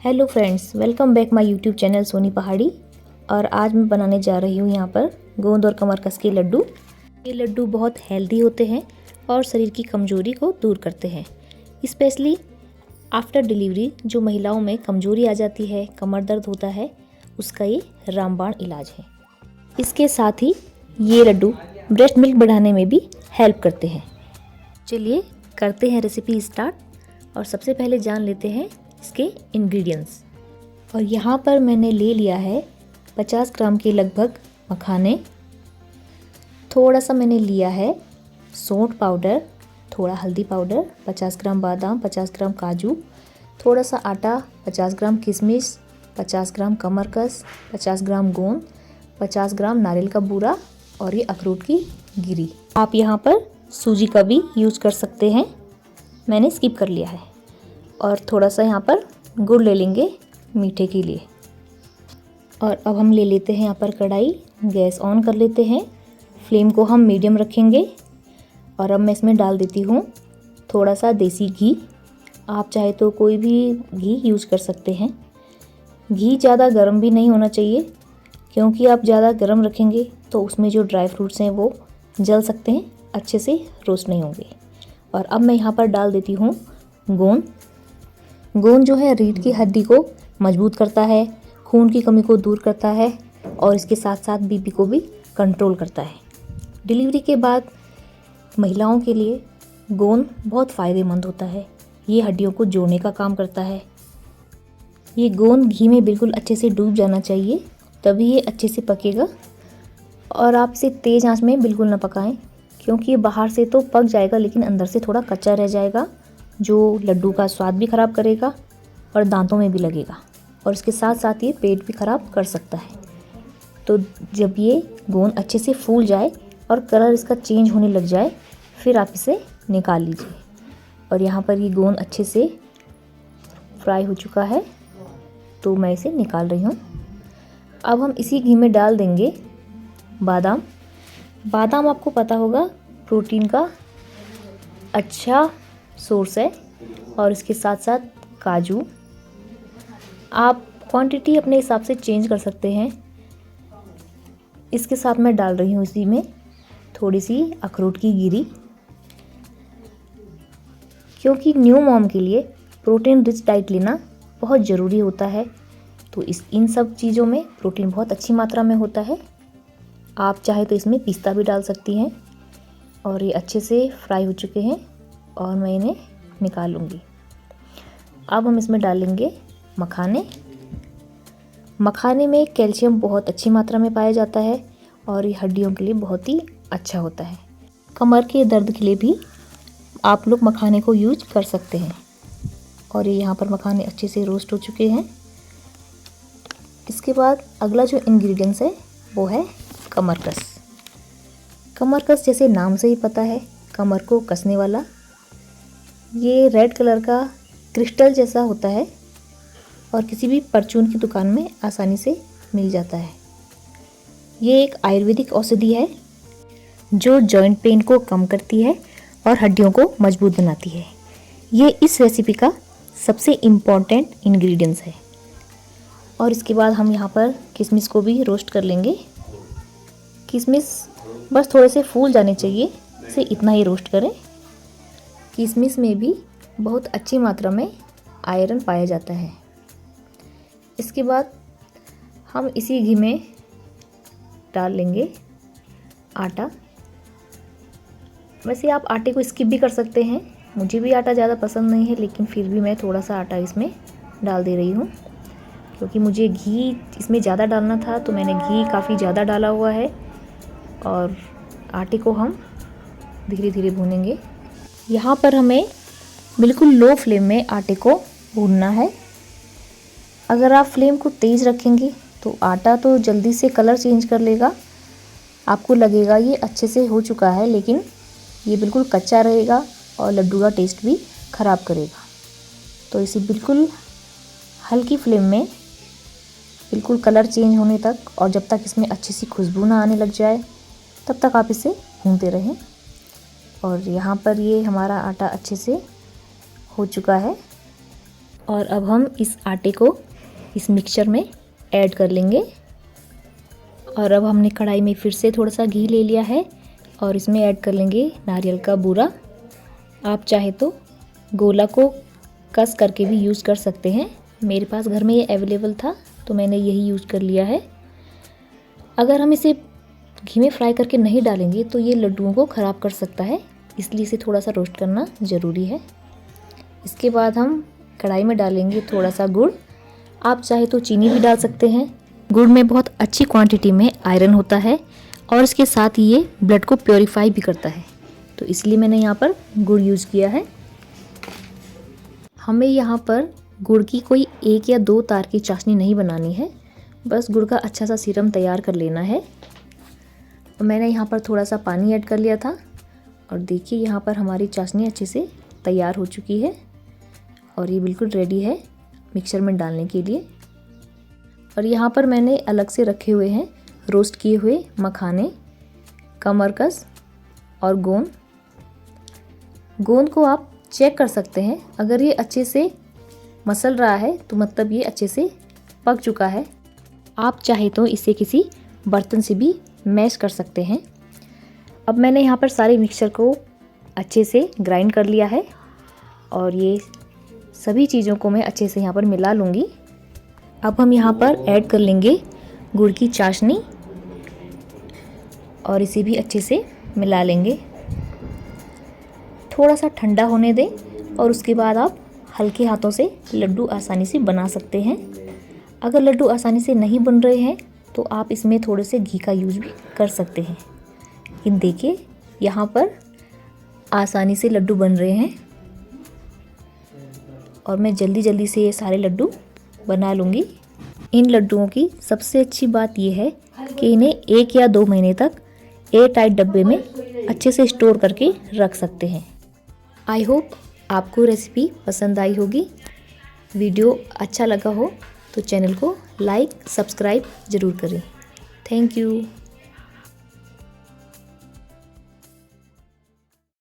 Hello friends, welcome back my YouTube channel Soni Pahadi. और आज मैं बनाने जा रही हूँ यहाँ पर गोंद और कमरकस के लड्डू। ये लड्डू बहुत हेल्दी होते हैं और शरीर की कमजोरी को दूर करते हैं। स्पेशली आफ्टर डिलीवरी जो महिलाओं में कमजोरी आ जाती है, कमर दर्द होता है, उसका ये रामबाण इलाज है। इसके साथ ही ये लड्डू ब्रेस्ट मिल्क बढ़ाने में भी हेल्प करते हैं। चलिए करते हैं रेसिपी स्टार्ट। और सबसे पहले जान लेते हैं इसके इंग्रेडिएंट्स। और यहाँ पर मैंने ले लिया है 50 ग्राम के लगभग मखाने, थोड़ा सा मैंने लिया है सौंठ पाउडर, थोड़ा हल्दी पाउडर, 50 ग्राम बादाम, 50 ग्राम काजू, थोड़ा सा आटा, 50 ग्राम किशमिश, 50 ग्राम कमरकस, 50 ग्राम गोंद, 50 ग्राम नारियल का बूरा और ये अखरोट की गिरी। आप यहाँ पर सूजी का भी यूज़ कर सकते हैं, मैंने स्किप कर लिया है। और थोड़ा सा यहाँ पर गुड़ ले लेंगे मीठे के लिए। और अब हम ले लेते हैं यहाँ पर कढ़ाई, गैस ऑन कर लेते हैं, फ्लेम को हम मीडियम रखेंगे। और अब मैं इसमें डाल देती हूँ थोड़ा सा देसी घी। आप चाहे तो कोई भी घी यूज़ कर सकते हैं। घी ज़्यादा गर्म भी नहीं होना चाहिए, क्योंकि आप ज़्यादा गर्म रखेंगे तो उसमें जो ड्राई फ्रूट्स हैं वो जल सकते हैं, अच्छे से रोस्ट नहीं होंगे। और अब मैं यहाँ पर डाल देती हूँ गोंद। गोंद जो है रीढ़ की हड्डी को मजबूत करता है, खून की कमी को दूर करता है और इसके साथ साथ बीपी को भी कंट्रोल करता है। डिलीवरी के बाद महिलाओं के लिए गोंद बहुत फ़ायदेमंद होता है। ये हड्डियों को जोड़ने का काम करता है। ये गोंद घी में बिल्कुल अच्छे से डूब जाना चाहिए, तभी ये अच्छे से पकेगा। और आप इसे तेज़ आंच में बिल्कुल ना पकाएं, क्योंकि ये बाहर से तो पक जाएगा लेकिन अंदर से थोड़ा कच्चा रह जाएगा, जो लड्डू का स्वाद भी ख़राब करेगा और दांतों में भी लगेगा। और इसके साथ साथ ये पेट भी ख़राब कर सकता है। तो जब ये गोंद अच्छे से फूल जाए और कलर इसका चेंज होने लग जाए, फिर आप इसे निकाल लीजिए। और यहाँ पर ये गोंद अच्छे से फ्राई हो चुका है, तो मैं इसे निकाल रही हूँ। अब हम इसी घी में डाल देंगे बादाम। बादाम आपको पता होगा प्रोटीन का अच्छा सोर्स है। और इसके साथ साथ काजू, आप क्वांटिटी अपने हिसाब से चेंज कर सकते हैं। इसके साथ मैं डाल रही हूँ इसी में थोड़ी सी अखरोट की गिरी, क्योंकि न्यू मॉम के लिए प्रोटीन रिच डाइट लेना बहुत ज़रूरी होता है। तो इन सब चीज़ों में प्रोटीन बहुत अच्छी मात्रा में होता है। आप चाहे तो इसमें पिस्ता भी डाल सकती हैं। और ये अच्छे से फ्राई हो चुके हैं और मैं इन्हें निकाल लूँगी। अब हम इसमें डालेंगे मखाने। मखाने में कैल्शियम बहुत अच्छी मात्रा में पाया जाता है और ये हड्डियों के लिए बहुत ही अच्छा होता है। कमर के दर्द के लिए भी आप लोग मखाने को यूज कर सकते हैं। और ये यहाँ पर मखाने अच्छे से रोस्ट हो चुके हैं। इसके बाद अगला जो इंग्रेडिएंट्स है वो है कमरकस। कमरकस जैसे नाम से ही पता है, कमर को कसने वाला। ये रेड कलर का क्रिस्टल जैसा होता है और किसी भी परचून की दुकान में आसानी से मिल जाता है। ये एक आयुर्वेदिक औषधि है जो जॉइंट पेन को कम करती है और हड्डियों को मजबूत बनाती है। ये इस रेसिपी का सबसे इम्पॉर्टेंट इंग्रेडिएंट्स है। और इसके बाद हम यहाँ पर किशमिश को भी रोस्ट कर लेंगे। किशमिश बस थोड़े से फूल जाने चाहिए, इसे इतना ही रोस्ट करें। किशमिश में भी बहुत अच्छी मात्रा में आयरन पाया जाता है। इसके बाद हम इसी घी में डाल लेंगे आटा। वैसे आप आटे को स्किप भी कर सकते हैं, मुझे भी आटा ज़्यादा पसंद नहीं है, लेकिन फिर भी मैं थोड़ा सा आटा इसमें डाल दे रही हूँ, क्योंकि मुझे घी इसमें ज़्यादा डालना था, तो मैंने घी काफ़ी ज़्यादा डाला हुआ है। और आटे को हम धीरे धीरे भूनेंगे। यहाँ पर हमें बिल्कुल लो फ्लेम में आटे को भूनना है। अगर आप फ्लेम को तेज़ रखेंगे तो आटा तो जल्दी से कलर चेंज कर लेगा, आपको लगेगा ये अच्छे से हो चुका है, लेकिन ये बिल्कुल कच्चा रहेगा और लड्डू का टेस्ट भी ख़राब करेगा। तो इसे बिल्कुल हल्की फ्लेम में बिल्कुल कलर चेंज होने तक, और जब तक इसमें अच्छी सी खुशबू ना आने लग जाए तब तक आप इसे भूनते रहें। और यहाँ पर ये हमारा आटा अच्छे से हो चुका है और अब हम इस आटे को इस मिक्सचर में ऐड कर लेंगे। और अब हमने कढ़ाई में फिर से थोड़ा सा घी ले लिया है और इसमें ऐड कर लेंगे नारियल का बूरा। आप चाहे तो गोला को कस करके भी यूज़ कर सकते हैं। मेरे पास घर में ये अवेलेबल था तो मैंने यही यूज़ कर लिया है। अगर हम इसे घी में फ्राई करके नहीं डालेंगे तो ये लड्डुओं को ख़राब कर सकता है, इसलिए इसे थोड़ा सा रोस्ट करना ज़रूरी है। इसके बाद हम कढ़ाई में डालेंगे थोड़ा सा गुड़। आप चाहे तो चीनी भी डाल सकते हैं। गुड़ में बहुत अच्छी क्वांटिटी में आयरन होता है और इसके साथ ही ये ब्लड को प्योरीफाई भी करता है, तो इसलिए मैंने यहाँ पर गुड़ यूज़ किया है। हमें यहाँ पर गुड़ की कोई 1 या 2 तार की चाशनी नहीं बनानी है, बस गुड़ का अच्छा सा सिरम तैयार कर लेना है। और मैंने यहाँ पर थोड़ा सा पानी ऐड कर लिया था और देखिए यहाँ पर हमारी चाशनी अच्छे से तैयार हो चुकी है और ये बिल्कुल रेडी है मिक्सर में डालने के लिए। और यहाँ पर मैंने अलग से रखे हुए हैं रोस्ट किए हुए मखाने, कमरकस और गोंद। गोंद को आप चेक कर सकते हैं, अगर ये अच्छे से मसल रहा है तो मतलब ये अच्छे से पक चुका है। आप चाहे तो इसे किसी बर्तन से भी मैश कर सकते हैं। अब मैंने यहाँ पर सारे मिक्सचर को अच्छे से ग्राइंड कर लिया है और ये सभी चीज़ों को मैं अच्छे से यहाँ पर मिला लूँगी। अब हम यहाँ पर ऐड कर लेंगे गुड़ की चाशनी और इसे भी अच्छे से मिला लेंगे। थोड़ा सा ठंडा होने दें और उसके बाद आप हल्के हाथों से लड्डू आसानी से बना सकते हैं। अगर लड्डू आसानी से नहीं बन रहे हैं तो आप इसमें थोड़े से घी का यूज़ भी कर सकते हैं। लेकिन देखिए यहाँ पर आसानी से लड्डू बन रहे हैं और मैं जल्दी जल्दी से ये सारे लड्डू बना लूँगी। इन लड्डुओं की सबसे अच्छी बात यह है कि इन्हें 1 या 2 महीने तक एयर टाइट डब्बे में अच्छे से स्टोर करके रख सकते हैं। आई होप आपको रेसिपी पसंद आई होगी। वीडियो अच्छा लगा हो तो चैनल को लाइक सब्सक्राइब ज़रूर करें। Thank you.